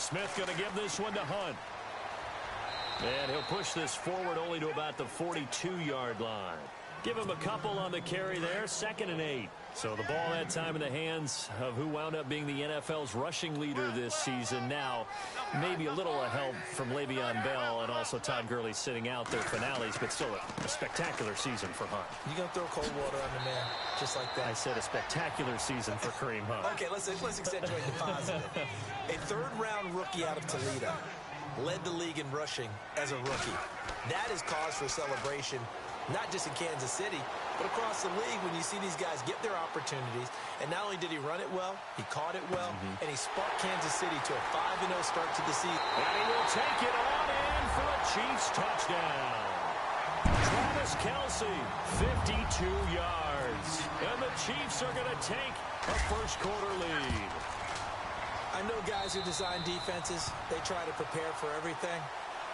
Smith going to give this one to Hunt. And he'll push this forward only to about the 42-yard line. Give him a couple on the carry there, 2nd and 8. So the ball that time in the hands of who wound up being the NFL's rushing leader this season. Now, maybe a little help from Le'Veon Bell and also Todd Gurley sitting out their finales, but still a spectacular season for Hunt. You're going to throw cold water on the man, just like that. I said a spectacular season for Kareem Hunt. Okay, let's accentuate the positive. A third-round rookie out of Toledo led the league in rushing as a rookie. That is cause for celebration, not just in Kansas City, but across the league when you see these guys get their opportunities. And not only did he run it well, he caught it well, and he sparked Kansas City to a 5-0 start to the season. And he will take it on in for a Chiefs touchdown. Travis Kelce, 52 yards. And the Chiefs are going to take a first-quarter lead. I know guys who design defenses, they try to prepare for everything.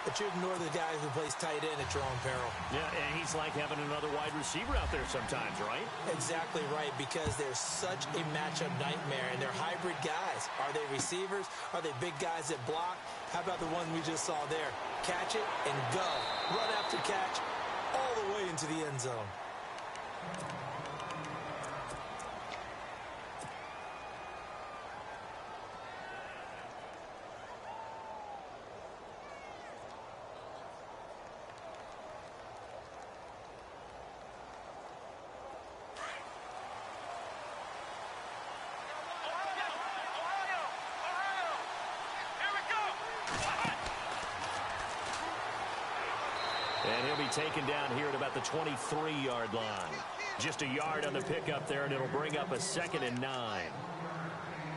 But you ignore the guy who plays tight end at your own peril. Yeah, and he's like having another wide receiver out there sometimes, right? Exactly right, because they're such a matchup nightmare, and they're hybrid guys. Are they receivers? Are they big guys that block? How about the one we just saw there? Catch it and go. Run after catch all the way into the end zone. And he'll be taken down here at about the 23-yard line. Just a yard on the pickup there, and it'll bring up a 2nd and 9.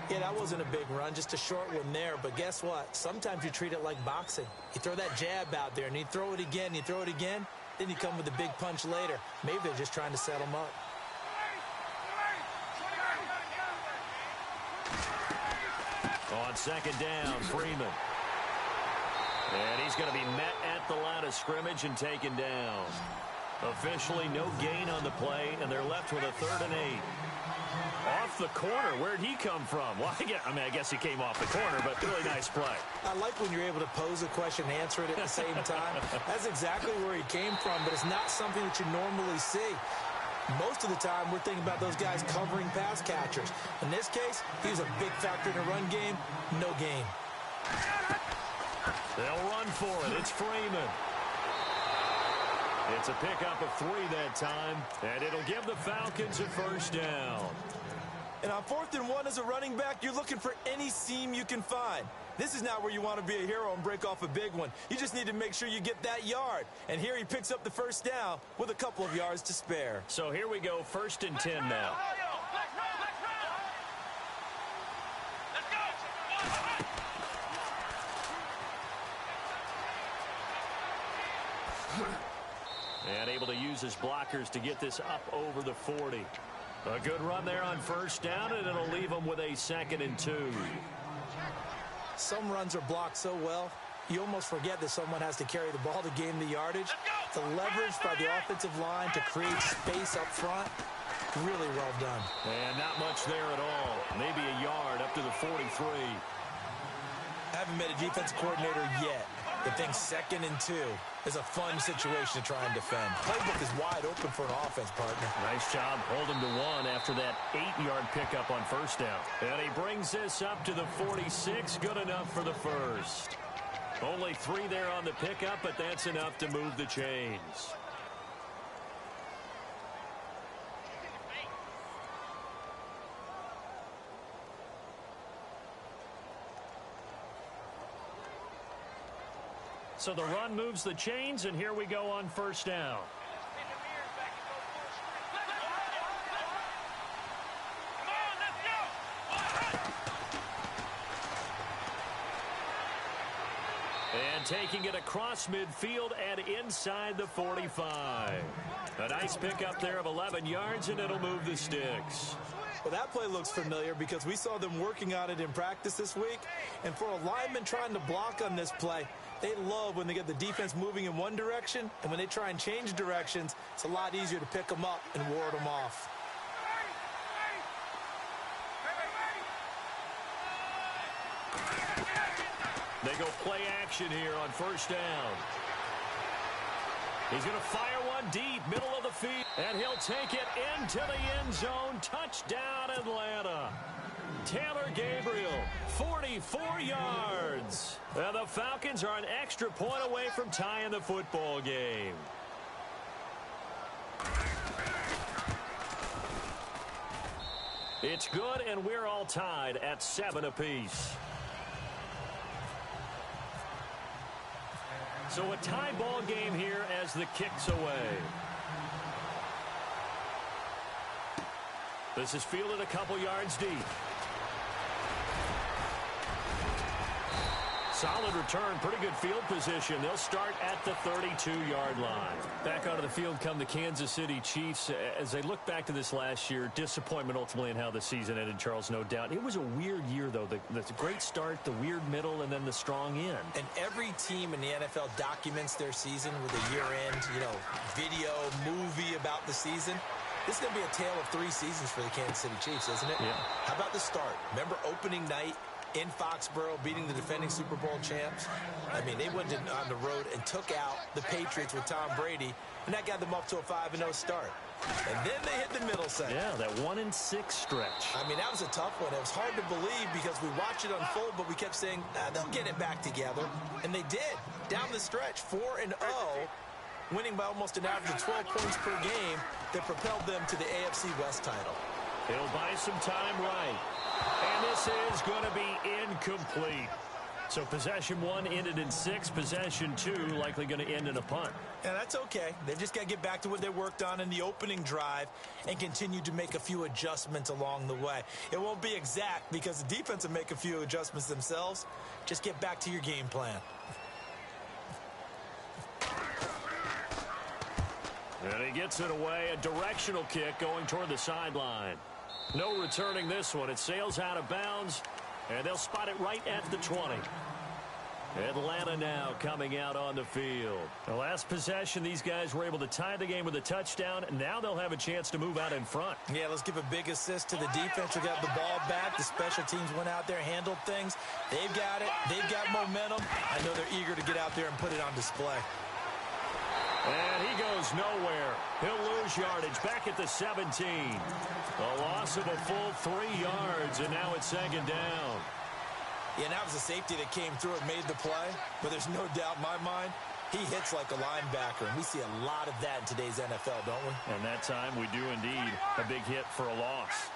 Yeah, that wasn't a big run, just a short one there. But guess what? Sometimes you treat it like boxing. You throw that jab out there, and you throw it again, you throw it again, then you come with a big punch later. Maybe they're just trying to set him up. On 2nd down, Freeman. And he's going to be met at the line of scrimmage and taken down. Officially no gain on the play, and they're left with a 3rd and 8. Off the corner. Where'd he come from? Well, I guess he came off the corner, but really nice play. I like when you're able to pose a question and answer it at the same time. That's exactly where he came from, but it's not something that you normally see. Most of the time, we're thinking about those guys covering pass catchers. In this case, he was a big factor in the run game. No gain. They'll run for it. It's Freeman. It's a pickup of 3 that time, and it'll give the Falcons a 1st down. And on 4th and 1 as a running back, you're looking for any seam you can find. This is not where you want to be a hero and break off a big one. You just need to make sure you get that yard. And here he picks up the 1st down with a couple of yards to spare. So here we go, 1st and 10 now. And able to use his blockers to get this up over the 40. A good run there on 1st down, and it'll leave him with a 2nd and 2. Some runs are blocked so well, you almost forget that someone has to carry the ball to gain the yardage. The leverage by the offensive line to create space up front, really well done. And not much there at all. Maybe a yard up to the 43. I haven't met a defensive coordinator yet that thinks 2nd and 2 is a fun situation to try and defend. Playbook is wide open for an offense, partner. Nice job holding to 1 after that 8-yard pickup on 1st down. And he brings this up to the 46. Good enough for the 1st. Only 3 there on the pickup, but that's enough to move the chains. So the run moves the chains, and here we go on 1st down. And taking it across midfield and inside the 45. A nice pickup there of 11 yards, and it'll move the sticks. Well, that play looks familiar because we saw them working on it in practice this week. And for a lineman trying to block on this play, they love when they get the defense moving in one direction, and when they try and change directions, it's a lot easier to pick them up and ward them off. They go play action here on first down. He's going to fire one deep, middle of the field, and he'll take it into the end zone. Touchdown, Atlanta. Taylor Gabriel, 44 yards. And the Falcons are an extra point away from tying the football game. It's good, and we're all tied at 7 apiece. So a tie ball game here as the kick's away. This is fielded a couple yards deep. Solid return, pretty good field position. They'll start at the 32-yard line. Back onto the field come the Kansas City Chiefs. As they look back to this last year, disappointment ultimately in how the season ended, Charles, no doubt. It was a weird year, though. The great start, the weird middle, and then the strong end. And every team in the NFL documents their season with a year-end, video, movie about the season. This is going to be a tale of 3 seasons for the Kansas City Chiefs, isn't it? Yeah. How about the start? Remember opening night in Foxborough, beating the defending Super Bowl champs? I mean, they went on the road and took out the Patriots with Tom Brady, and that got them up to a 5-0 start. And then they hit the middle section. Yeah, that 1-6 stretch. I mean, that was a tough one. It was hard to believe because we watched it unfold, but we kept saying, they'll get it back together. And they did. Down the stretch, 4-0, winning by almost an average of 12 points per game that propelled them to the AFC West title. He'll buy some time right. And this is going to be incomplete. So possession 1 ended in 6. Possession 2 likely going to end in a punt. And that's okay. They've just got to get back to what they worked on in the opening drive and continue to make a few adjustments along the way. It won't be exact because the defense will make a few adjustments themselves. Just get back to your game plan. And he gets it away. A directional kick going toward the sideline. No returning this one. It sails out of bounds, and they'll spot it right at the 20. Atlanta now coming out on the field. The last possession, these guys were able to tie the game with a touchdown. Now they'll have a chance to move out in front. Yeah, let's give a big assist to the defense who got the ball back. The special teams went out there, handled things. They've got it. They've got momentum. I know they're eager to get out there and put it on display. And he goes nowhere. He'll lose yardage back at the 17. A loss of a full 3 yards, and now it's 2nd down. Yeah, that was a safety that came through and made the play. But there's no doubt in my mind, he hits like a linebacker. And we see a lot of that in today's NFL, don't we? And that time we do indeed. A big hit for a loss.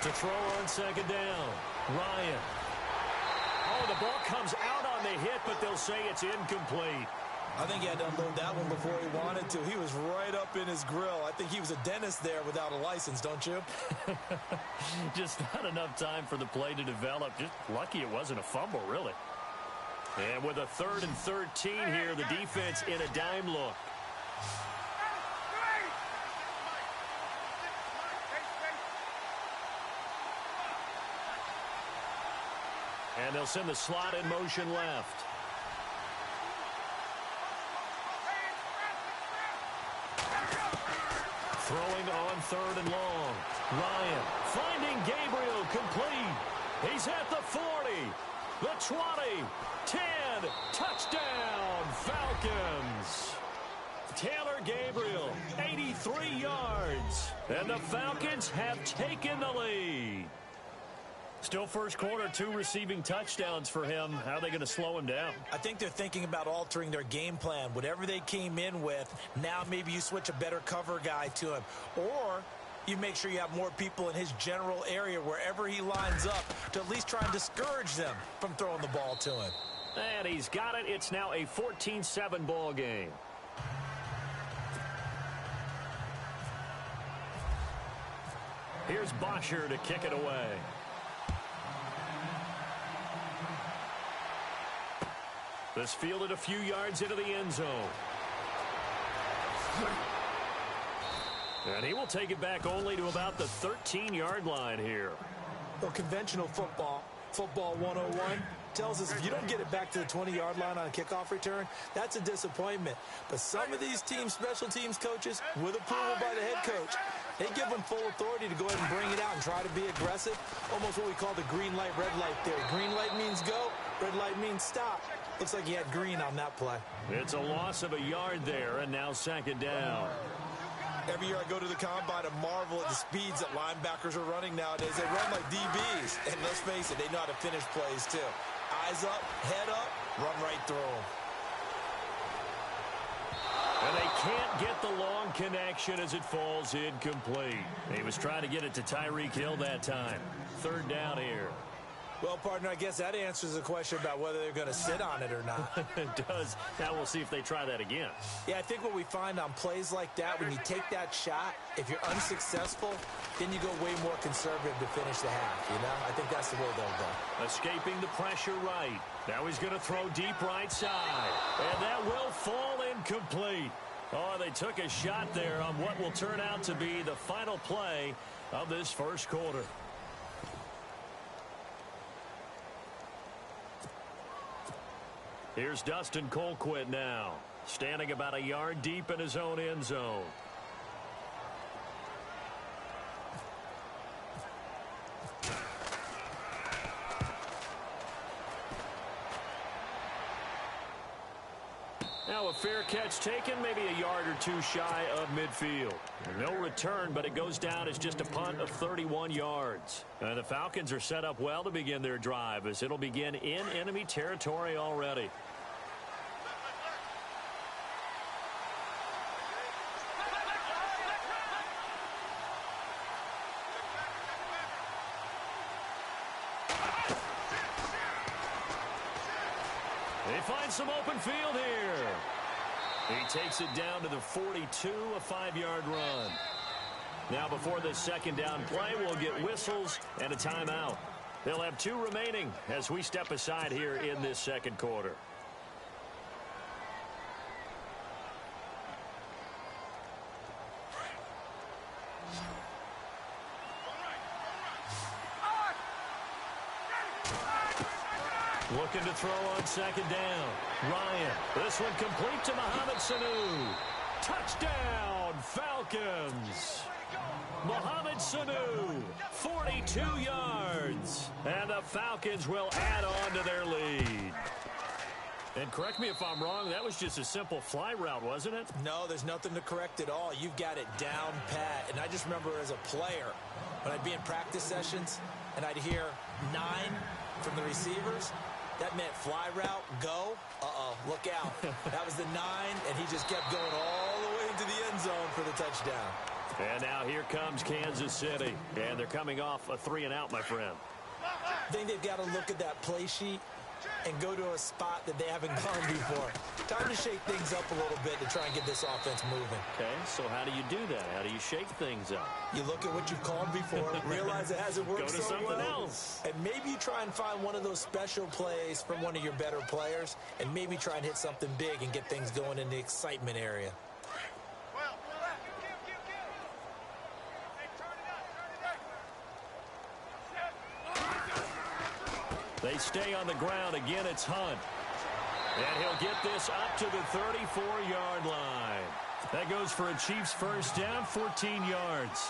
To throw on 2nd down. Ryan. Oh, the ball comes out on the hit, but they'll say it's incomplete. I think he had to unload that one before he wanted to. He was right up in his grill. I think he was a dentist there without a license, don't you? Just not enough time for the play to develop. Just lucky it wasn't a fumble, really. And with a 3rd and 13 here, the defense in a dime look. And they'll send the slot in motion left. Throwing on 3rd and long. Ryan finding Gabriel complete. He's at the 40, the 20, 10. Touchdown, Falcons. Taylor Gabriel, 83 yards. And the Falcons have taken the lead. Still first quarter, 2 receiving touchdowns for him. How are they going to slow him down? I think they're thinking about altering their game plan. Whatever they came in with, now maybe you switch a better cover guy to him. Or you make sure you have more people in his general area wherever he lines up to at least try and discourage them from throwing the ball to him. And he's got it. It's now a 14-7 ball game. Here's Bosher to kick it away. This fielded a few yards into the end zone. And he will take it back only to about the 13-yard line here. Well, conventional football 101, tells us if you don't get it back to the 20-yard line on a kickoff return, that's a disappointment. But some of these special teams coaches, with approval by the head coach, they give them full authority to go ahead and bring it out and try to be aggressive, almost what we call the green light, red light theory. Green light means go, red light means stop. Looks like he had green on that play. It's a loss of a yard there, and now second down. Every year I go to the combine and marvel at the speeds that linebackers are running nowadays. They run like DBs, and let's face it, they know how to finish plays too. Eyes up, head up, run right through them. And they can't get the long connection as it falls incomplete. He was trying to get it to Tyreek Hill that time. Third down here. Well, partner, I guess that answers the question about whether they're going to sit on it or not. It does. Now we'll see if they try that again. Yeah, I think what we find on plays like that, when you take that shot, if you're unsuccessful, then you go way more conservative to finish the half, you know? I think that's the way they'll go. Escaping the pressure right. Now he's going to throw deep right side. And that will fall incomplete. Oh, they took a shot there on what will turn out to be the final play of this first quarter. Here's Dustin Colquitt now, standing about a yard deep in his own end zone. Now a fair catch taken, maybe a yard or two shy of midfield. No return, but it goes down as just a punt of 31 yards. And the Falcons are set up well to begin their drive, as it'll begin in enemy territory already. They find some open field here. He takes it down to the 42, a 5-yard run. Now before this second down play, we'll get whistles and a timeout. They'll have 2 remaining as we step aside here in this second quarter. Looking to throw on second down. Ryan. This one complete to Mohamed Sanu. Touchdown, Falcons. Mohamed Sanu, 42 yards. And the Falcons will add on to their lead. And correct me if I'm wrong, that was just a simple fly route, wasn't it? No, there's nothing to correct at all. You've got it down pat. And I just remember as a player, when I'd be in practice sessions and I'd hear 9 from the receivers, that meant fly route, go. Uh-oh, look out. That was the 9, and he just kept going all the way into the end zone for the touchdown. And now here comes Kansas City. And they're coming off a 3-and-out, my friend. I think they've got to look at that play sheet and go to a spot that they haven't gone before. Time to shake things up a little bit to try and get this offense moving. Okay, so how do you do that? How do you shake things up? You look at what you've called before, realize it hasn't worked so well. Go to something else. And maybe you try and find one of those special plays from one of your better players, and maybe try and hit something big and get things going in the excitement area. They stay on the ground. Again, it's Hunt. And he'll get this up to the 34-yard line. That goes for a Chiefs first down, 14 yards.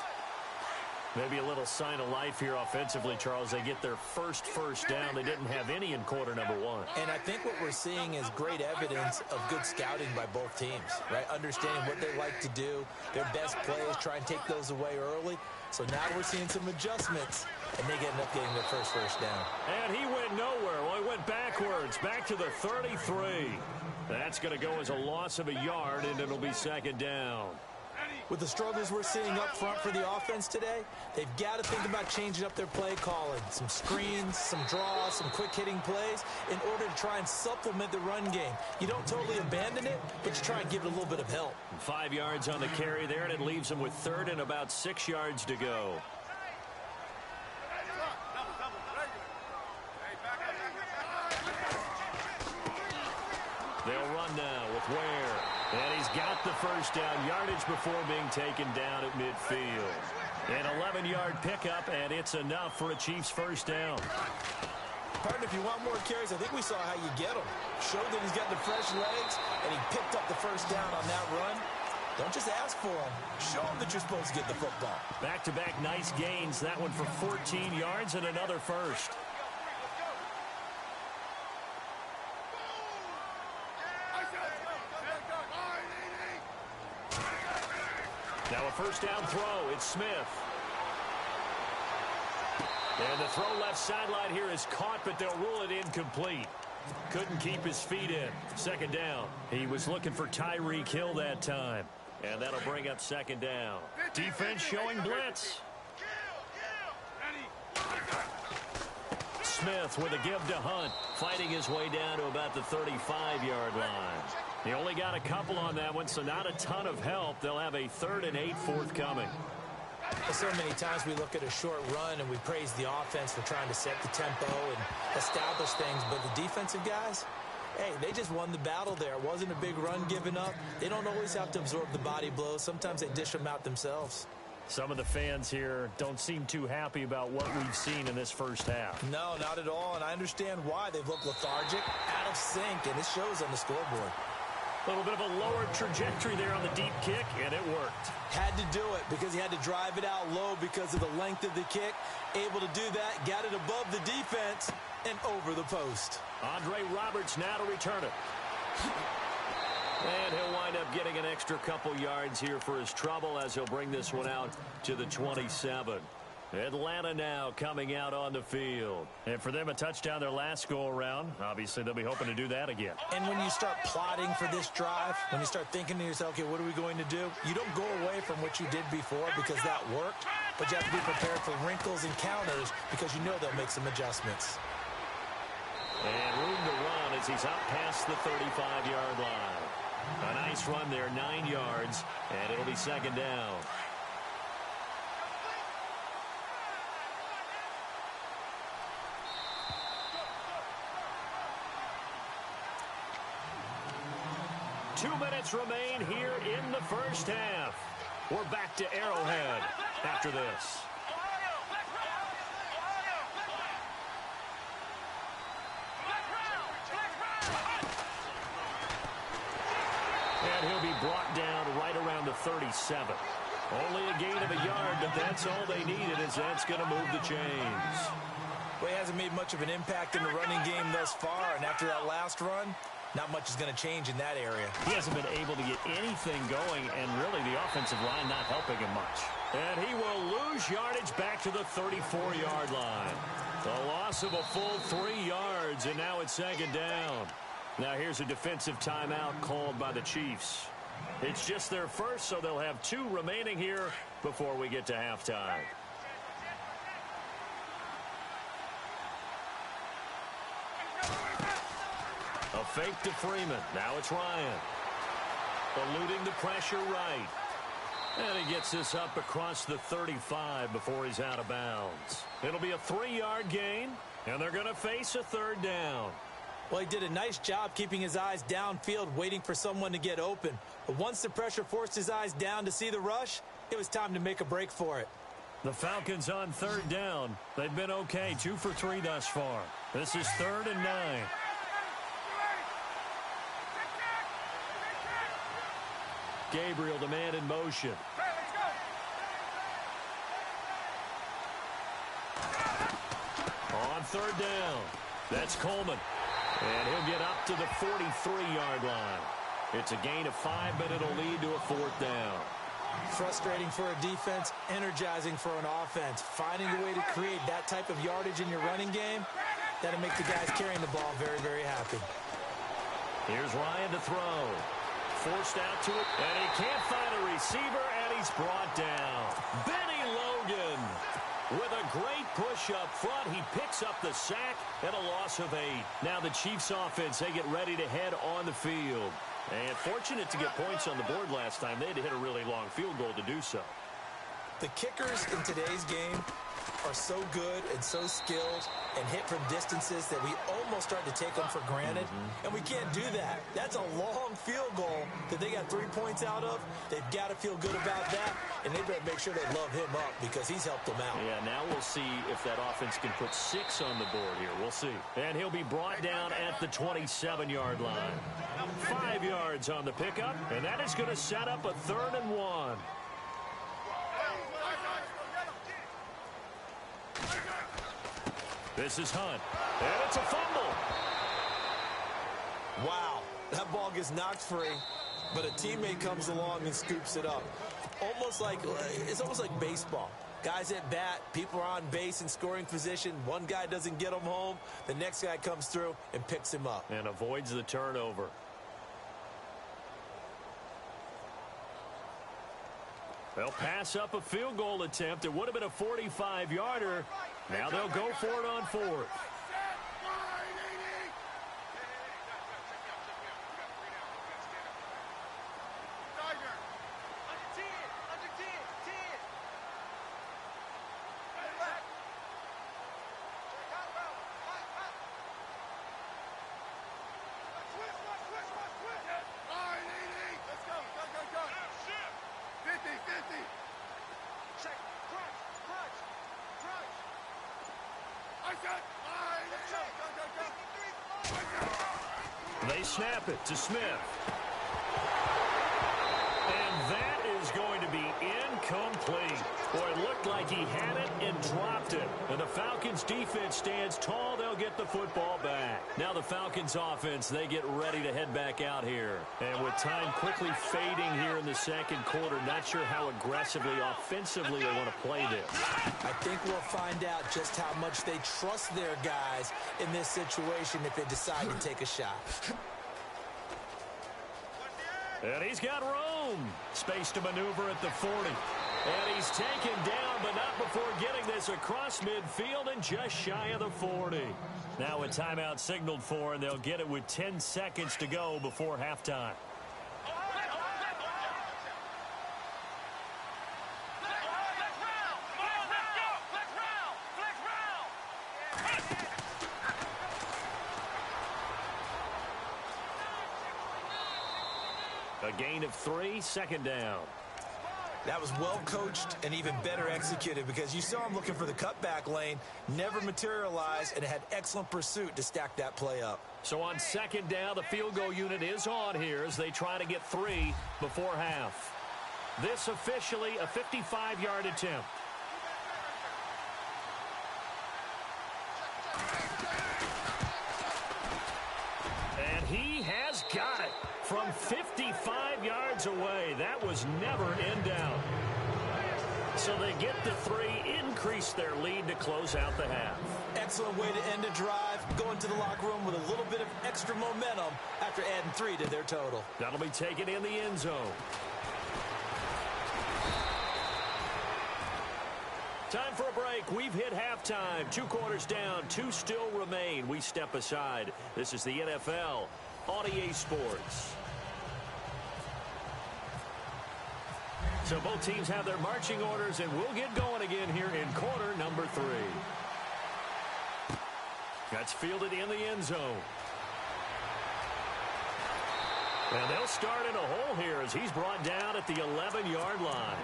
Maybe a little sign of life here offensively, Charles. They get their first down. They didn't have any in quarter number 1. And I think what we're seeing is great evidence of good scouting by both teams, right? Understanding what they like to do, their best plays, try and take those away early. So now we're seeing some adjustments, and they end up getting their first down. And he went nowhere. Well, he went backwards, back to the 33. That's going to go as a loss of a yard, and it'll be second down. With the struggles we're seeing up front for the offense today, they've got to think about changing up their play calling. Some screens, some draws, some quick-hitting plays in order to try and supplement the run game. You don't totally abandon it, but you try and give it a little bit of help. 5 yards on the carry there, and it leaves them with third and about 6 yards to go. They'll run now with Ware. And he's got the first down, yardage before being taken down at midfield. An 11-yard pickup, and it's enough for a Chiefs first down. Partner, if you want more carries, I think we saw how you get them. Showed that he's got the fresh legs, and he picked up the first down on that run. Don't just ask for them. Show them that you're supposed to get the football. Back-to-back nice gains. That one for 14 yards and another first. Now a first down throw. It's Smith. And the throw left sideline here is caught, but they'll rule it incomplete. Couldn't keep his feet in. Second down. He was looking for Tyreek Hill that time. And that'll bring up second down. Defense showing blitz. Smith with a give to Hunt. Fighting his way down to about the 35-yard line. He only got a couple on that one, so not a ton of help. They'll have a 3rd and 8 forthcoming. So many times we look at a short run and we praise the offense for trying to set the tempo and establish things, but the defensive guys, hey, they just won the battle there. It wasn't a big run given up. They don't always have to absorb the body blows. Sometimes they dish them out themselves. Some of the fans here don't seem too happy about what we've seen in this first half. No, not at all, and I understand why. They've looked lethargic, out of sync, and it shows on the scoreboard. A little bit of a lower trajectory there on the deep kick, and it worked. Had to do it because he had to drive it out low because of the length of the kick. Able to do that, got it above the defense and over the post. Andre Roberts now to return it. And he'll wind up getting an extra couple yards here for his trouble as he'll bring this one out to the 27. Atlanta now coming out on the field. And for them, a touchdown their last go-around. Obviously, they'll be hoping to do that again. And when you start plotting for this drive, when you start thinking to yourself, okay, what are we going to do? You don't go away from what you did before because that worked, but you have to be prepared for wrinkles and counters because you know they'll make some adjustments. And room to run as he's out past the 35-yard line. A nice run there, 9 yards, and it'll be second down. Two minutes remain here in the first half. We're back to Arrowhead after this. And he'll be brought down right around the 37. Only a gain of a yard, but that's all they needed, as that's going to move the chains. Well, he hasn't made much of an impact in the running game thus far, and after that last run, not much is going to change in that area. He hasn't been able to get anything going, and really the offensive line not helping him much. And he will lose yardage back to the 34-yard line. The loss of a full 3 yards, and now it's second down. Now here's a defensive timeout called by the Chiefs. It's just their first, so they'll have 2 remaining here before we get to halftime. A fake to Freeman. Now it's Ryan. Eluding the pressure right. And he gets this up across the 35 before he's out of bounds. It'll be a 3-yard gain, and they're going to face a third down. Well, he did a nice job keeping his eyes downfield, waiting for someone to get open. But once the pressure forced his eyes down to see the rush, it was time to make a break for it. The Falcons on third down. They've been okay, 2 for 3 thus far. This is 3rd and 9. Gabriel, the man in motion. On third down. That's Coleman. And he'll get up to the 43-yard line. It's a gain of 5, but it'll lead to a 4th down. Frustrating for a defense, energizing for an offense. Finding a way to create that type of yardage in your running game, that'll make the guys carrying the ball very, very happy. Here's Ryan to throw. Forced out to it, and he can't find a receiver, and he's brought down. Benny Logan with a great push up front. He picks up the sack and a loss of 8. Now the Chiefs offense, they get ready to head on the field. And fortunate to get points on the board last time. They had to hit a really long field goal to do so. The kickers in today's game are so good and so skilled and hit from distances that we almost start to take them for granted. And we can't do that. That's a long field goal that they got 3 points out of. They've got to feel good about that, and they better make sure they love him up because he's helped them out. Yeah, now we'll see if that offense can put 6 on the board here. We'll see. And he'll be brought down at the 27-yard line. 5 yards on the pickup, and that is going to set up a 3rd and 1. This is Hunt, and it's a fumble. Wow, that ball gets knocked free, but a teammate comes along and scoops it up. It's almost like baseball. Guys at bat, people are on base in scoring position. One guy doesn't get him home. The next guy comes through and picks him up. And avoids the turnover. They'll pass up a field goal attempt. It would have been a 45-yarder. Now they'll go for it on 4th. They snap it to Smith. And that is going to be incomplete. Boy, it looked like he had it and dropped it. And the Falcons defense stands tall. They'll get the football back. Now the Falcons offense, they get ready to head back out here. And with time quickly fading here in the second quarter, not sure how aggressively, offensively they want to play this. I think we'll find out just how much they trust their guys in this situation if they decide to take a shot. And he's got room. Space to maneuver at the 40. And he's taken down, but not before getting this across midfield and just shy of the 40. Now a timeout signaled for, and they'll get it with 10 seconds to go before halftime. A gain of 3, 2nd down. That was well coached and even better executed because you saw him looking for the cutback lane, never materialized, and had excellent pursuit to stack that play up. So on 2nd down, the field goal unit is on here as they try to get 3 before half. This officially a 55-yard attempt. And he has got it from 55 yards away. That was never in doubt. So they get the 3, increase their lead to close out the half. Excellent way to end a drive, go into the locker room with a little bit of extra momentum after adding 3 to their total. That'll be taken in the end zone. Time for a break. We've hit halftime. 2 quarters down, 2 still remain. We step aside. This is the NFL on EA Sports. So both teams have their marching orders, and we'll get going again here in quarter number 3. That's fielded in the end zone. And they'll start in a hole here as he's brought down at the 11-yard line.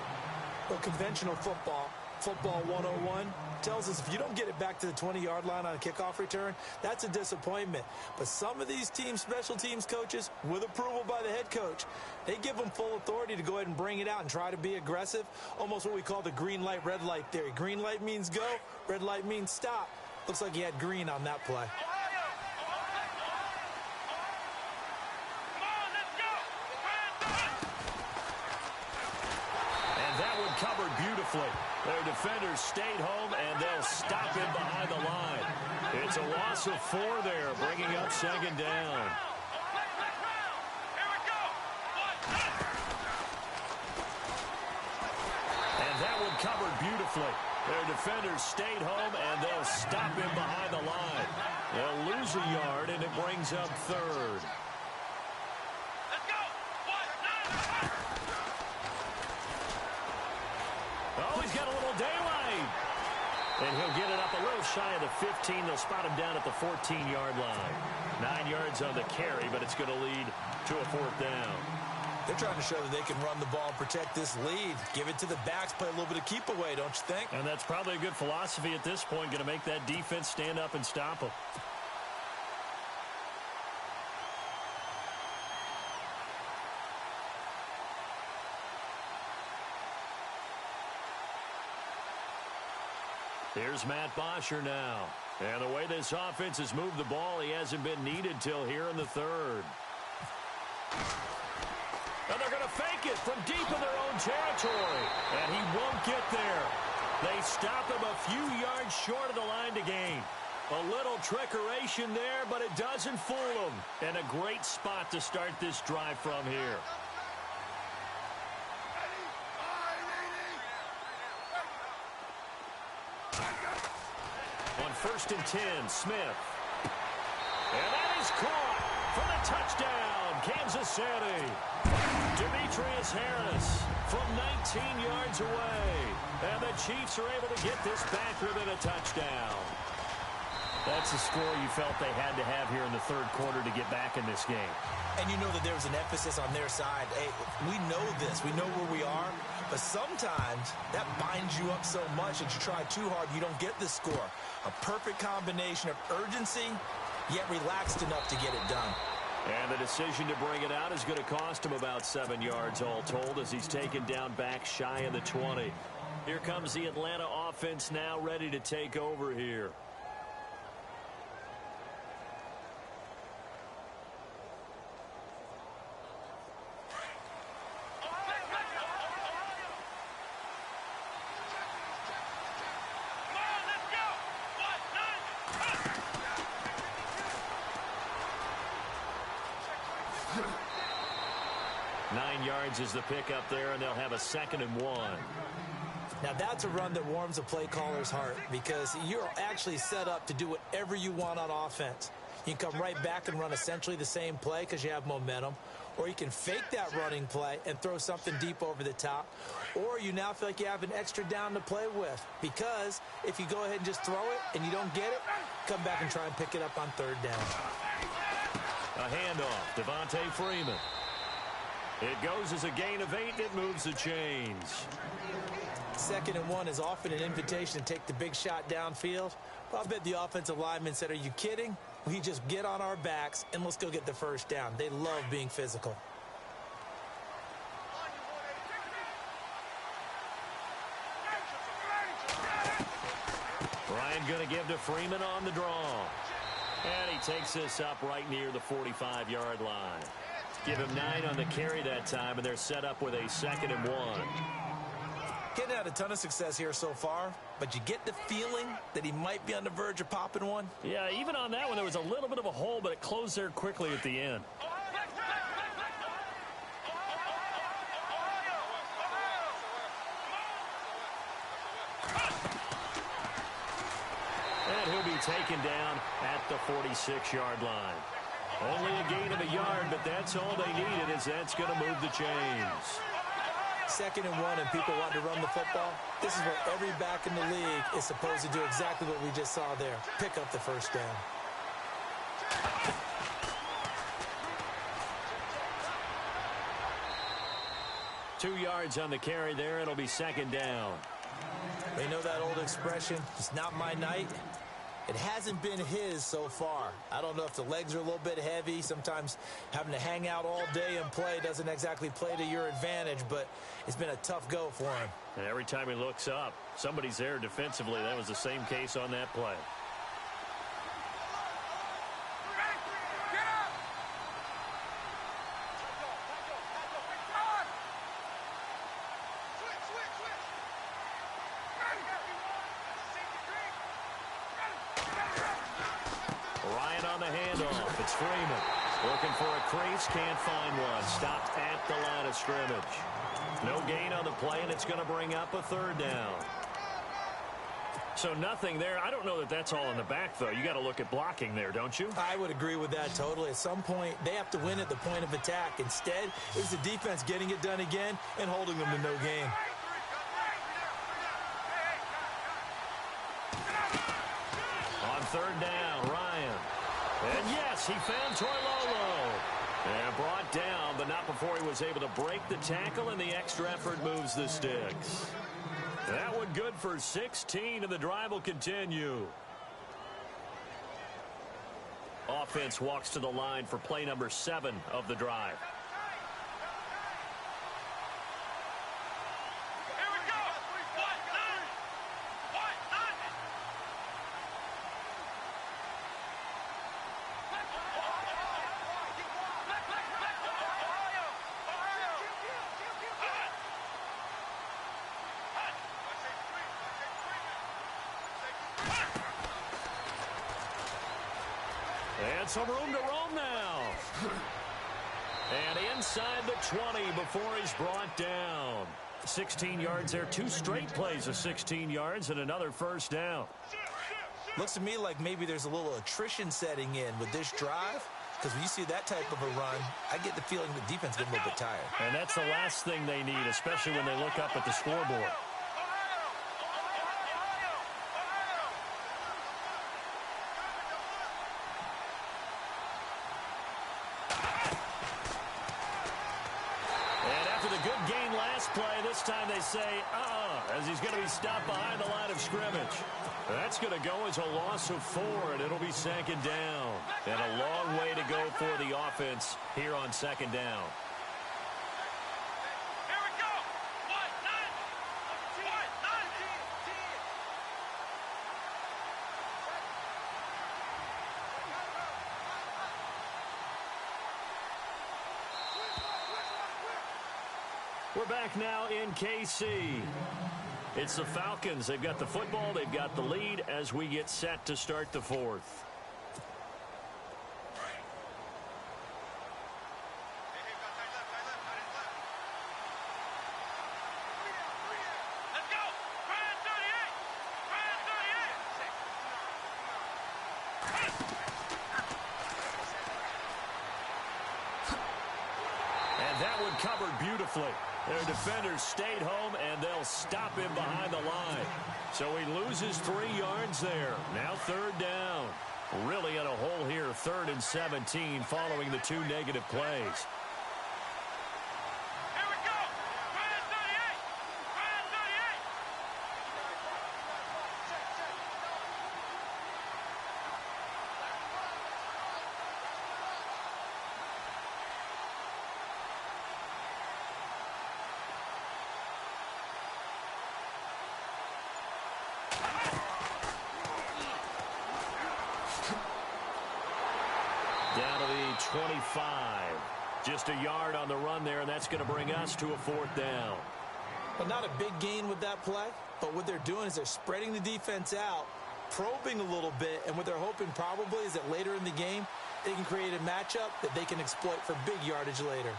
Well, conventional football 101, tells us if you don't get it back to the 20-yard line on a kickoff return, that's a disappointment. But some of these team special teams coaches, with approval by the head coach, they give them full authority to go ahead and bring it out and try to be aggressive, almost what we call the green light, red light theory. Green light means go, red light means stop. Looks like he had green on that play. Covered beautifully. Their defenders stayed home, and they'll stop him behind the line. It's a loss of 4 there, bringing up 2nd down. And that one covered beautifully. Their defenders stayed home, and they'll stop him behind the line. They'll lose a yard, and it brings up 3rd. Oh, he's got a little daylight. And he'll get it up a little shy of the 15. They'll spot him down at the 14-yard line. 9 yards on the carry, but it's going to lead to a 4th down. They're trying to show that they can run the ball and protect this lead. Give it to the backs, play a little bit of keep away, don't you think? And that's probably a good philosophy at this point, going to make that defense stand up and stop them. Here's Matt Bosher now. And the way this offense has moved the ball, he hasn't been needed till here in the 3rd. And they're going to fake it from deep in their own territory. And he won't get there. They stop him a few yards short of the line to gain. A little trickeration there, but it doesn't fool him. And a great spot to start this drive from here. On 1st and 10, Smith. And that is caught for the touchdown, Kansas City. Demetrius Harris from 19 yards away. And the Chiefs are able to get this back within a touchdown. That's the score you felt they had to have here in the 3rd quarter to get back in this game. And you know that there was an emphasis on their side. Hey, we know this. We know where we are. But sometimes that binds you up so much that you try too hard, you don't get the score. A perfect combination of urgency, yet relaxed enough to get it done. And the decision to bring it out is going to cost him about 7 yards all told as he's taken down back shy of the 20. Here comes the Atlanta offense now ready to take over here. Is the pickup there, and they'll have a 2nd and 1. Now that's a run that warms a play caller's heart because you're actually set up to do whatever you want on offense. You can come right back and run essentially the same play because you have momentum, or you can fake that running play and throw something deep over the top, or you now feel like you have an extra down to play with because if you go ahead and just throw it and you don't get it, come back and try and pick it up on 3rd down. A handoff, Devontae Freeman. It goes as a gain of 8. It moves the chains. 2nd and 1 is often an invitation to take the big shot downfield. Well, I bet the offensive lineman said, are you kidding? We just get on our backs and let's go get the 1st down. They love being physical. Ryan going to give to Freeman on the draw. And he takes this up right near the 45-yard line. Give him 9 on the carry that time, and they're set up with a 2nd and 1. Getting out a ton of success here so far, but you get the feeling that he might be on the verge of popping one. Yeah, even on that one, there was a little bit of a hole, but it closed there quickly at the end. And he'll be taken down at the 46-yard line. Only a gain of a yard, but that's all they needed, as that's going to move the chains. 2nd and 1, and people want to run the football. This is where every back in the league is supposed to do exactly what we just saw there. Pick up the 1st down. Two yards on the carry there. It'll be 2nd down. They know that old expression, it's not my night. It hasn't been his so far. I don't know if the legs are a little bit heavy. Sometimes having to hang out all day and play doesn't exactly play to your advantage, but it's been a tough go for him. And every time he looks up, somebody's there defensively. That was the same case on that play. Freeman looking for a crease, can't find one. Stopped at the line of scrimmage. No gain on the play, and it's going to bring up a 3rd down. So nothing there. I don't know that that's all in the back, though. You got to look at blocking there, don't you? I would agree with that totally. At some point, they have to win at the point of attack. Instead, it's the defense getting it done again and holding them to no gain. third down, Ryan. And yes, he found Toilolo. And brought down, but not before he was able to break the tackle, and the extra effort moves the sticks. That one good for 16, and the drive will continue. Offense walks to the line for play number 7 of the drive. And some room to roam now. And inside the 20 before he's brought down. 16 yards there. 2 straight plays of 16 yards and another first down. Looks to me like maybe there's a little attrition setting in with this drive, because when you see that type of a run, I get the feeling the defense is getting a little bit tired. And that's the last thing they need, especially when they look up at the scoreboard. Play. This time they say, as he's going to be stopped behind the line of scrimmage. That's going to go as a loss of 4, and it'll be second down. And a long way to go for the offense here on second down. Here we go. 1, 9. We're back now in KC. It's the Falcons. They've got the football. They've got the lead as we get set to start the 4th. Let's go. Brand 38. And that one covered beautifully. Their defenders stayed home, and they'll stop him behind the line. So he loses 3 yards there. Now third down. Really in a hole here, 3rd and 17, following the 2 negative plays. Here we go. Brand 38. Brand 38. Down to the 25. Just a yard on the run there, and that's going to bring us to a 4th down. But not a big gain with that play. But what they're doing is they're spreading the defense out, probing a little bit, and what they're hoping probably is that later in the game, they can create a matchup that they can exploit for big yardage later.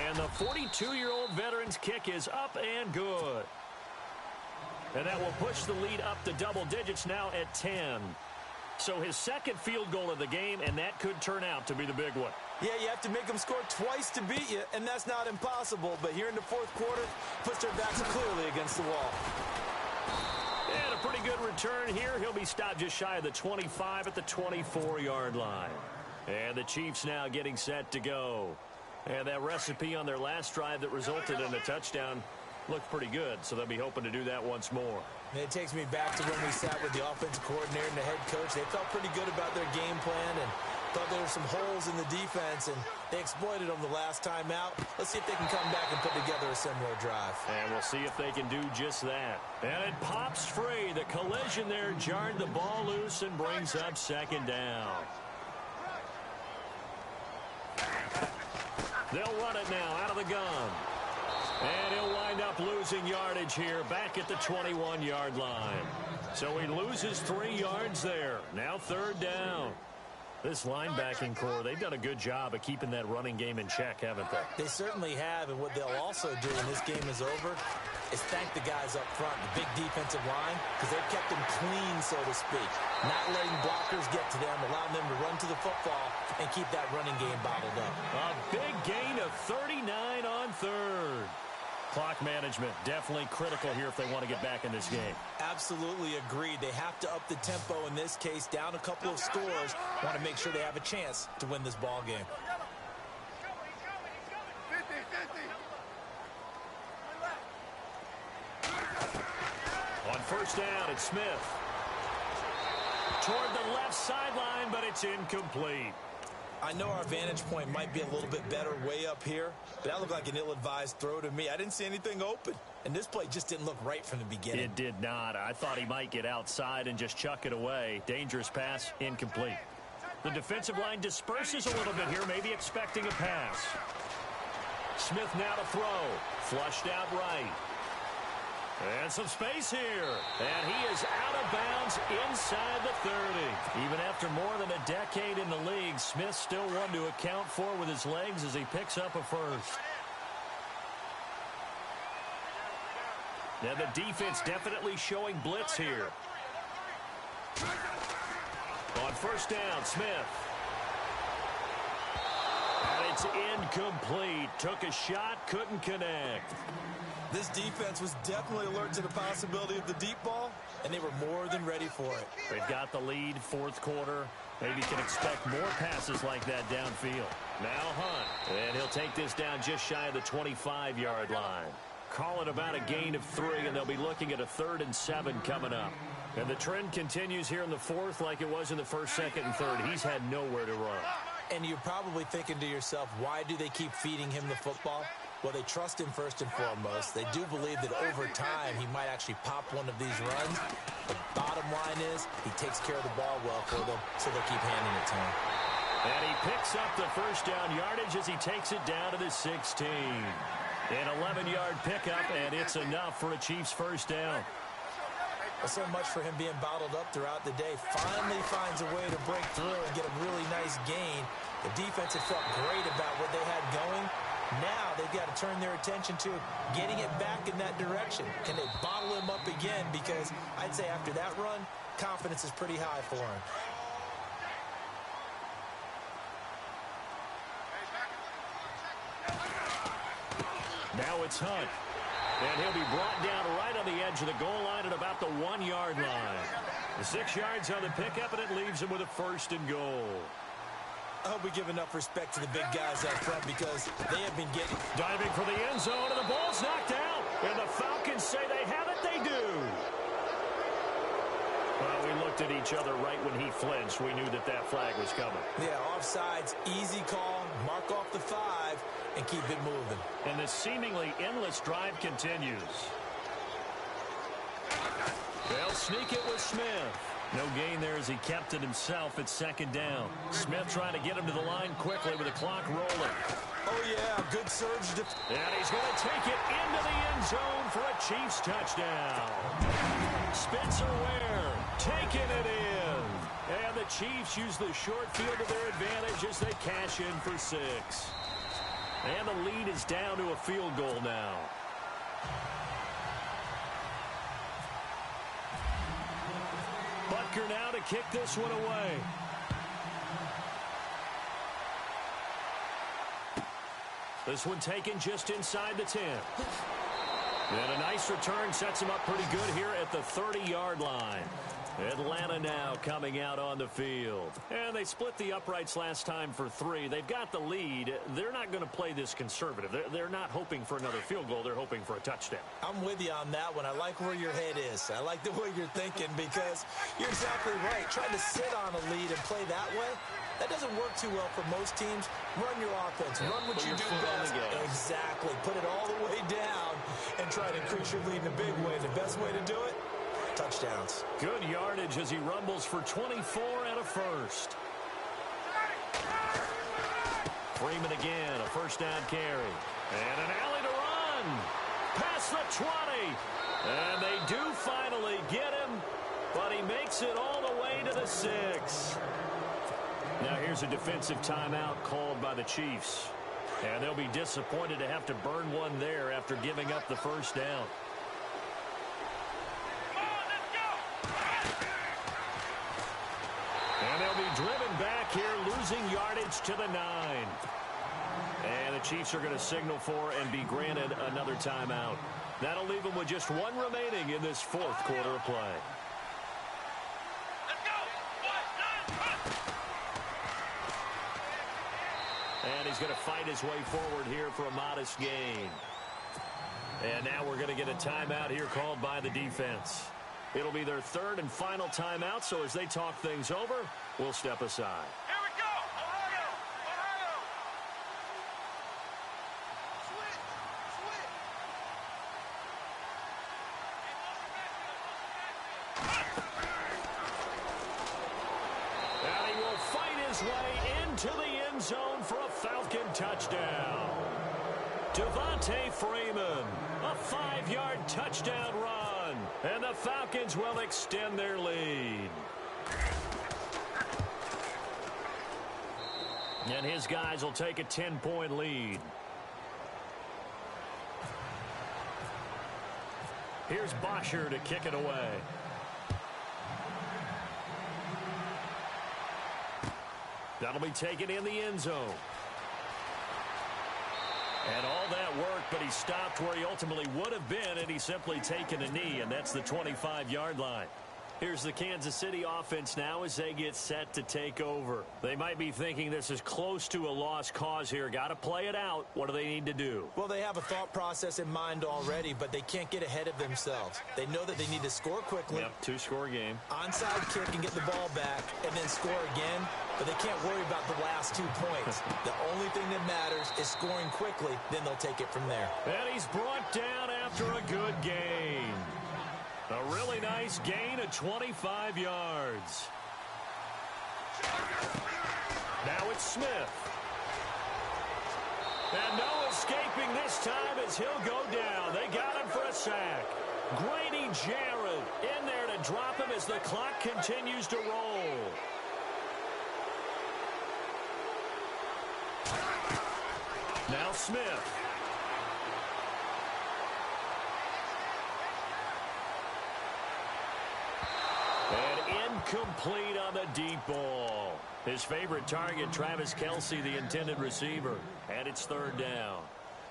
And the 42-year-old veteran's kick is up and good. And that will push the lead up to double digits now at 10. So his 2nd field goal of the game, and that could turn out to be the big one. Yeah, you have to make them score twice to beat you, and that's not impossible. But here in the 4th quarter, puts their backs clearly against the wall. And a pretty good return here. He'll be stopped just shy of the 25 at the 24-yard line. And the Chiefs now getting set to go. And that recipe on their last drive that resulted in a touchdown looked pretty good, so they'll be hoping to do that once more. And it takes me back to when we sat with the offensive coordinator and the head coach. They felt pretty good about their game plan and thought there were some holes in the defense, and they exploited them the last time out. Let's see if they can come back and put together a similar drive. And we'll see if they can do just that. And it pops free. The collision there jarred the ball loose and brings up second down. They'll run it now out of the gun. And he'll wind up losing yardage here back at the 21-yard line. So he loses 3 yards there. Now third down. This linebacking core, they've done a good job of keeping that running game in check, haven't they? They certainly have, and what they'll also do when this game is over is thank the guys up front, the big defensive line, because they've kept them clean, so to speak. Not letting blockers get to them, allowing them to run to the football and keep that running game bottled up. A big gain of 39 on third. Clock management definitely critical here if they want to get back in this game. Absolutely agreed. They have to up the tempo in this case, down a couple of scores. Want to make sure they have a chance to win this ball game. On first down, it's Smith. Toward the left sideline, but it's incomplete. I know our vantage point might be a little bit better way up here, but that looked like an ill-advised throw to me. I didn't see anything open, and this play just didn't look right from the beginning. It did not. I thought he might get outside and just chuck it away. Dangerous pass, incomplete. The defensive line disperses a little bit here, maybe expecting a pass. Smith now to throw. Flushed out right. And some space here. And he is out of bounds inside the 30. Even after more than a decade in the league, Smith still one to account for with his legs as he picks up a first. Now the defense definitely showing blitz here. On first down, Smith. And it's incomplete. Took a shot, couldn't connect. This defense was definitely alert to the possibility of the deep ball, and they were more than ready for it. They've got the lead, fourth quarter. Maybe can expect more passes like that downfield. Now Hunt, and he'll take this down just shy of the 25-yard line. Call it about a gain of 3, and they'll be looking at a 3rd and 7 coming up. And the trend continues here in the fourth like it was in the first, second, and third. He's had nowhere to run. And you're probably thinking to yourself, why do they keep feeding him the football? Well, they trust him first and foremost. They do believe that over time he might actually pop one of these runs. The bottom line is he takes care of the ball well for them, so they'll keep handing it to him. And he picks up the first down yardage as he takes it down to the 16. An 11-yard pickup, and it's enough for a Chiefs first down. Well, so much for him being bottled up throughout the day. Finally finds a way to break through and get a really nice gain. The defense had felt great about what they had going. Now they've got to turn their attention to getting it back in that direction. Can they bottle him up again? Because I'd say after that run, confidence is pretty high for him. Now it's Hunt. And he'll be brought down right on the edge of the goal line at about the 1-yard line. The 6 yards on the pickup, and it leaves him with a 1st and goal. I hope we give enough respect to the big guys up front because they have been getting... Diving for the end zone, and the ball's knocked out. And the Falcons say they have it. They do. Well, we looked at each other right when he flinched. We knew that that flag was coming. Yeah, offsides, easy call, mark off the 5, and keep it moving. And this seemingly endless drive continues. They'll sneak it with Smith. No gain there as he kept it himself at 2nd down. Smith trying to get him to the line quickly with the clock rolling. Oh, yeah, good surge. And he's going to take it into the end zone for a Chiefs touchdown. Spencer Ware taking it in. And the Chiefs use the short field to their advantage as they cash in for 6. And the lead is down to a field goal now. Butker now to kick this one away. This one taken just inside the 10. And a nice return sets him up pretty good here at the 30-yard line. Atlanta now coming out on the field. And they split the uprights last time for 3. They've got the lead. They're not going to play this conservative. They're not hoping for another field goal. They're hoping for a touchdown. I'm with you on that one. I like where your head is. I like the way you're thinking because you're exactly right. Trying to sit on a lead and play that way, that doesn't work too well for most teams. Run your offense. Run what you do best. Exactly. Put it all the way down and try to increase your lead in a big way. The best way to do it, touchdowns. Good yardage as he rumbles for 24 and a 1st. Freeman again, a 1st down carry. And an alley to run. Past the 20. And they do finally get him, but he makes it all the way to the 6. Now here's a defensive timeout called by the Chiefs. And they'll be disappointed to have to burn one there after giving up the first down. And they'll be driven back here, losing yardage to the 9. And the Chiefs are going to signal for and be granted another timeout. That'll leave them with just one remaining in this fourth quarter of play. And he's going to fight his way forward here for a modest gain. And now we're going to get a timeout here called by the defense. It'll be their third and final timeout, so as they talk things over, we'll step aside. Here we go! Ohio! Ohio! And he will fight his way into the end zone for a Falcon touchdown. Devontae Freeman, a 5-yard touchdown run. And the Falcons will extend their lead. And his guys will take a 10-point lead. Here's Bosher to kick it away. That'll be taken in the end zone. And all that work, but he stopped where he ultimately would have been, and he's simply taken a knee, and that's the 25-yard line. Here's the Kansas City offense now as they get set to take over. They might be thinking this is close to a lost cause here. Got to play it out. What do they need to do? Well, they have a thought process in mind already, but they can't get ahead of themselves. They know that they need to score quickly. Yep, 2-score game. Onside kick and get the ball back and then score again, but they can't worry about the last 2 points. The only thing that matters is scoring quickly, then they'll take it from there. And he's brought down after a good gain. A really nice gain of 25 yards. Now it's Smith. And no escaping this time as he'll go down. They got him for a sack. Grady Jarrett in there to drop him as the clock continues to roll. Now Smith. And incomplete on the deep ball. His favorite target, Travis Kelce, the intended receiver. And it's third down.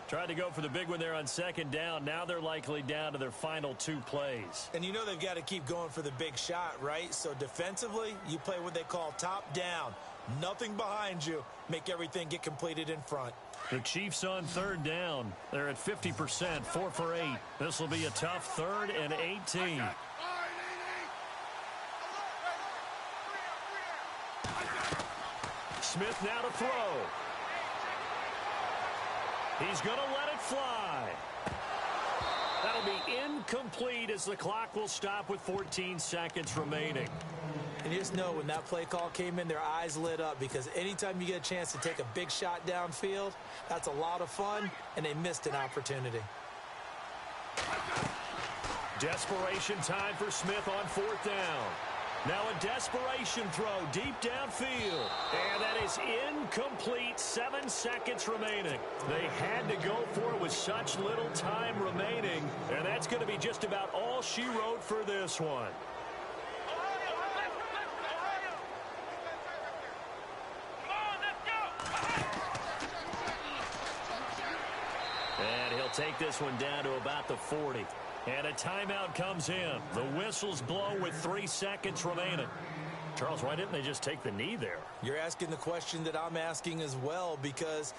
Tried to go for the big one there on second down. Now they're likely down to their final 2 plays. And you know they've got to keep going for the big shot, right? So defensively, you play what they call top down. Nothing behind you. Make everything get completed in front. The Chiefs on third down. They're at 50%, 4 for 8. This will be a tough 3rd and 18. Smith now to throw. He's going to let it fly. That'll be incomplete as the clock will stop with 14 seconds remaining. And you just know when that play call came in, their eyes lit up because anytime you get a chance to take a big shot downfield, that's a lot of fun, and they missed an opportunity. Desperation time for Smith on 4th down. Now a desperation throw deep downfield. And that is incomplete. 7 seconds remaining. They had to go for it with such little time remaining. And that's going to be just about all she wrote for this one. And he'll take this one down to about the 40. And a timeout comes in. The whistles blow with 3 seconds remaining. Charles, why didn't they just take the knee there? You're asking the question that I'm asking as well, because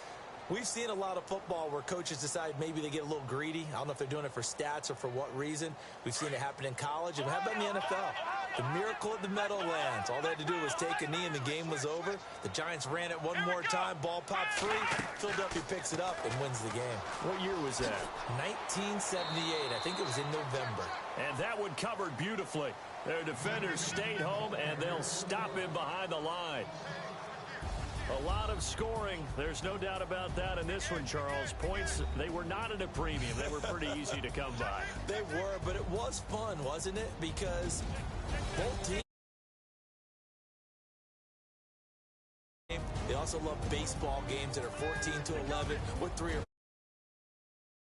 we've seen a lot of football where coaches decide maybe they get a little greedy. I don't know if they're doing it for stats or for what reason. We've seen it happen in college. And how about in the NFL? The miracle at the Meadowlands. All they had to do was take a knee and the game was over. The Giants ran it one more time. Ball popped free. Philadelphia picks it up and wins the game. What year was that? 1978. I think it was in November. And that one covered beautifully. Their defenders stayed home, and they'll stop him behind the line. A lot of scoring. There's no doubt about that in this one, Charles. Points, they were not at a premium. They were pretty easy to come by. They were, but it was fun, wasn't it? Because both teams also love baseball games that are 14-11 with 3 or